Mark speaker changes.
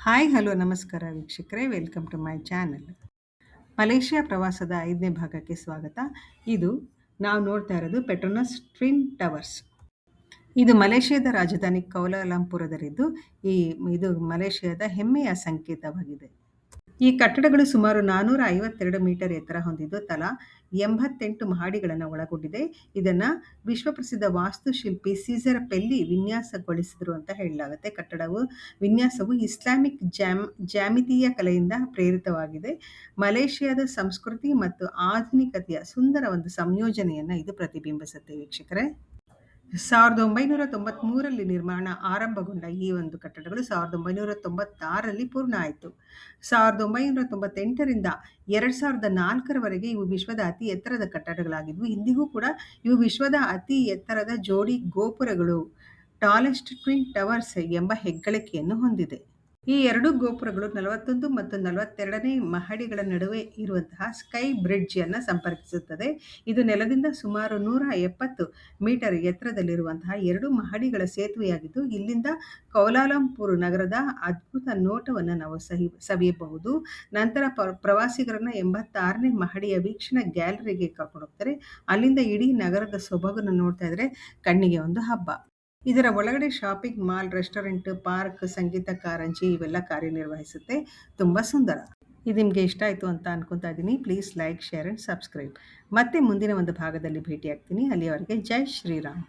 Speaker 1: Hi hello ನಮಸ್ಕಾರ ವೀಕ್ಷಕರೇ, welcome to my channel. Malaysia ಪ್ರವಾಸದ 5ನೇ ಭಾಗಕ್ಕೆ ಸ್ವಾಗತ. ಇದು ನಾವು ನೋಡ್ತಾ ಇರೋದು ಪೆಟ್ರೋನಸ್ ಟ್ವಿನ್ ಟವರ್ಸ್. ಇದು ಮಲೇಷ್ಯಾದ ರಾಜಧಾನಿ ಕೌಲಾಲಂಪುರದಲ್ಲಿದ್ದು ಇದು ಮಲೇಷ್ಯಾದ ಹೆಮ್ಮೆಯ ಸಂಕೇತವಾಗಿದೆ. ಈ ಕಟ್ಟಡಗಳು ಸುಮಾರು 452 ಮೀಟರ್ ಎತ್ತರ ಹೊಂದಿದ್ದು ತಲಾ 88 ಮಹಡಿಗಳನ್ನು ಒಳಗೊಂಡಿದೆ. ಇದನ್ನ ವಿಶ್ವಪ್ರಸಿದ್ಧ ವಾಸ್ತುಶಿಲ್ಪಿ ಸೀಸರ್ ಪೆಲ್ಲಿ ವಿನ್ಯಾಸಗೊಳಿಸಿದರು ಅಂತ ಹೇಳಲಾಗುತ್ತೆ. ವಿನ್ಯಾಸವು ಇಸ್ಲಾಮಿಕ್ ಜ್ಯಾಮಿತೀಯ ಕಲೆಯಿಂದ ಪ್ರೇರಿತವಾಗಿದೆ. ಮಲೇಷ್ಯಾದ ಸಂಸ್ಕೃತಿ ಮತ್ತು ಆಧುನಿಕತೆಯ ಸುಂದರ ಒಂದು ಸಂಯೋಜನೆಯನ್ನ ಇದು ಪ್ರತಿಬಿಂಬಿಸುತ್ತೆ ವೀಕ್ಷಕರೇ. 1993ರಲ್ಲಿ ನಿರ್ಮಾಣ ಆರಂಭಗೊಂಡ ಈ ಒಂದು ಕಟ್ಟಡಗಳು 1996ರಲ್ಲಿ ಪೂರ್ಣ ಆಯಿತು. 1998ರಿಂದ 2004ರವರೆಗೆ ಇವು ವಿಶ್ವದ ಅತಿ ಎತ್ತರದ ಕಟ್ಟಡಗಳಾಗಿದ್ವು. ಇಂದಿಗೂ ಕೂಡ ಇವು ವಿಶ್ವದ ಅತಿ ಎತ್ತರದ ಜೋಡಿ ಗೋಪುರಗಳು, ಟಾಲೆಸ್ಟ್ ಟ್ವಿನ್ ಟವರ್ಸ್ ಎಂಬ ಹೆಗ್ಗಳಿಕೆಯನ್ನು ಹೊಂದಿದೆ. ಈ ಎರಡು ಗೋಪುರಗಳು 41 ಮತ್ತು 42ನೇ ಮಹಡಿಗಳ ನಡುವೆ ಇರುವಂತಹ ಸ್ಕೈ ಬ್ರಿಡ್ಜ್ ಅನ್ನು ಸಂಪರ್ಕಿಸುತ್ತದೆ. ಇದು ನೆಲದಿಂದ ಸುಮಾರು 170 ಮೀಟರ್ ಎತ್ತರದಲ್ಲಿರುವಂತಹ 2 ಮಹಡಿಗಳ ಸೇತುವೆಯಾಗಿದ್ದು, ಇಲ್ಲಿಂದ ಕೌಲಾಲಂಪುರ್ ನಗರದ ಅದ್ಭುತ ನೋಟವನ್ನು ನಾವು ಸವಿಯಬಹುದು. ನಂತರ ಪ್ರವಾಸಿಗರನ್ನ 86ನೇ ಮಹಡಿಯ ವೀಕ್ಷಣಾ ಗ್ಯಾಲರಿಗೆ ಕರ್ಕೊಂಡು ಹೋಗ್ತಾರೆ. ಅಲ್ಲಿಂದ ಇಡೀ ನಗರದ ಸೊಬಗನ್ನು ನೋಡ್ತಾ ಇದ್ರೆ ಕಣ್ಣಿಗೆ ಒಂದು ಹಬ್ಬ. ಇದರ ಒಳಗಡೆ ಶಾಪಿಂಗ್ ಮಾಲ್, ರೆಸ್ಟೋರೆಂಟ್, ಪಾರ್ಕ್, ಸಂಗೀತ ಕಾರಂಜಿ ಇವೆಲ್ಲ ಕಾರ್ಯನಿರ್ವಹಿಸುತ್ತೆ. ತುಂಬ ಸುಂದರ. ಇದು ನಿಮಗೆ ಇಷ್ಟ ಆಯಿತು ಅಂತ ಅನ್ಕೊತಾ ಇದ್ದೀನಿ. Please like, share and subscribe. ಮತ್ತೆ ಮುಂದಿನ ಒಂದು ಭಾಗದಲ್ಲಿ ಭೇಟಿ ಆಗ್ತೀನಿ. ಅಲ್ಲಿಯವರೆಗೆ ಜೈ ಶ್ರೀರಾಮ್.